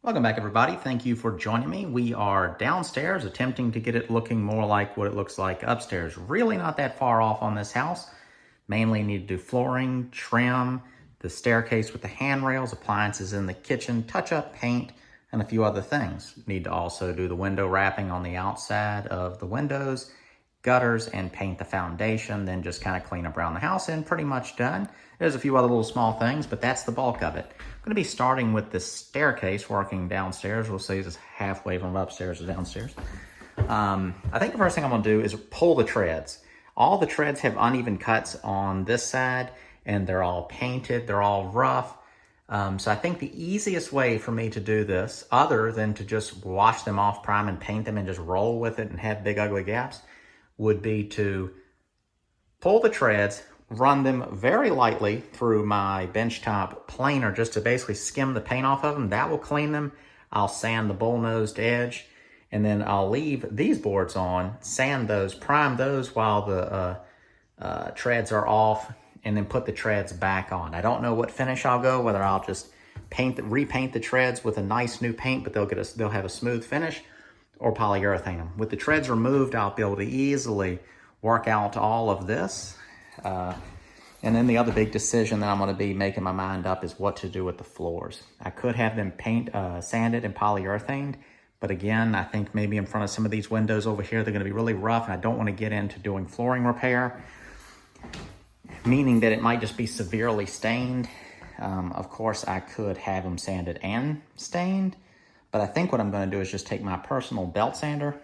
Welcome back, everybody. Thank you for joining me. We are downstairs attempting to get it looking more like what it looks like upstairs. Really not that far off on this house. Mainly need to do flooring, trim, the staircase with the handrails, appliances in the kitchen, touch up, paint, and a few other things. Need to also do the window wrapping on the outside of the windows, gutters, and paint the foundation, then just kind of clean up around the house and pretty much done. There's a few other little small things, but that's the bulk of it. I'm going to be starting with the staircase, working downstairs. We'll say it's halfway from upstairs to downstairs. I think the first thing I'm going to do is pull the treads. All the treads have uneven cuts on this side, and they're all painted. They're all rough. So I think the easiest way for me to do this, other than to just wash them off, prime and paint them, and just roll with it and have big ugly gaps, would be to pull the treads, run them very lightly through my benchtop planer just to basically skim the paint off of them. That will clean them. I'll sand the bull-nosed edge, and then I'll leave these boards on, sand those, prime those while the treads are off, and then put the treads back on. I don't know what finish I'll go, whether I'll just repaint the treads with a nice new paint, but they'll have a smooth finish, or polyurethane them. With the treads removed, I'll be able to easily work out all of this. And then the other big decision that I'm going to be making my mind up is what to do with the floors. I could have them sanded and polyurethaned, but again, I think maybe in front of some of these windows over here, they're going to be really rough, and I don't want to get into doing flooring repair, meaning that it might just be severely stained. Of course, I could have them sanded and stained, but I think what I'm going to do is just take my personal belt sander,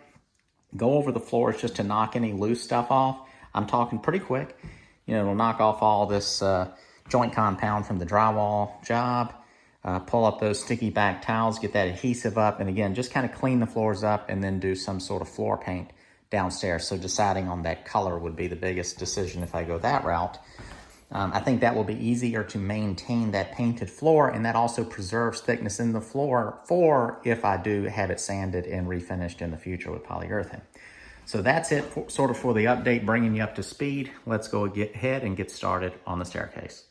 go over the floors just to knock any loose stuff off. I'm talking pretty quick. You know, it'll knock off all this joint compound from the drywall job, pull up those sticky back towels, get that adhesive up, and again, just kind of clean the floors up and then do some sort of floor paint downstairs. So deciding on that color would be the biggest decision if I go that route. I think that will be easier to maintain that painted floor, and that also preserves thickness in the floor for if I do have it sanded and refinished in the future with polyurethane. So that's it sort of for the update, bringing you up to speed. Let's go ahead and get started on the staircase.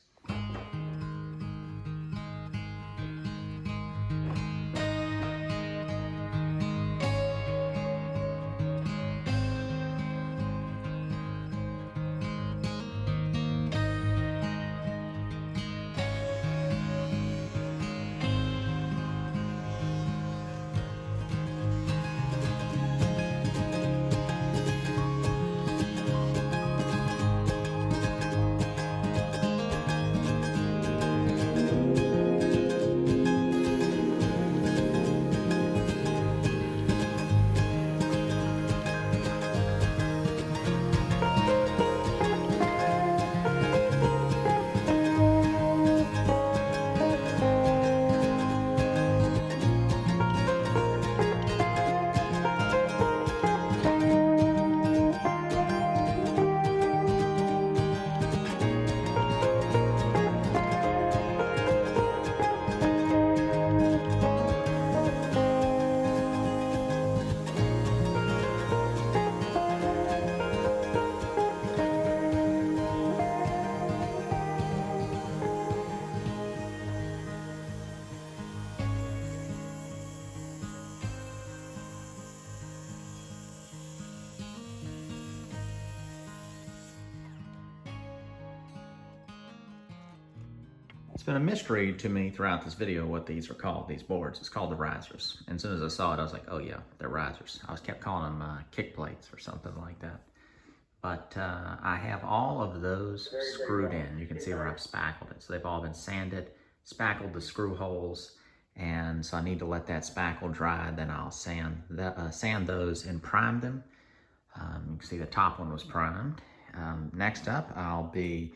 It's been a mystery to me throughout this video what these are called, these boards. It's called the risers. And as soon as I saw it, I was like, oh yeah, they're risers. I kept calling them kick plates or something like that. But I have all of those screwed in. You can see where I've spackled it. So they've all been sanded, spackled the screw holes, and so I need to let that spackle dry. Then I'll sand those and prime them. You can see the top one was primed. Next up, I'll be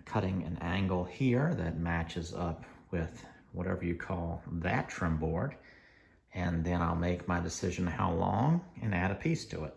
cutting an angle here that matches up with whatever you call that trim board, and then I'll make my decision how long and add a piece to it.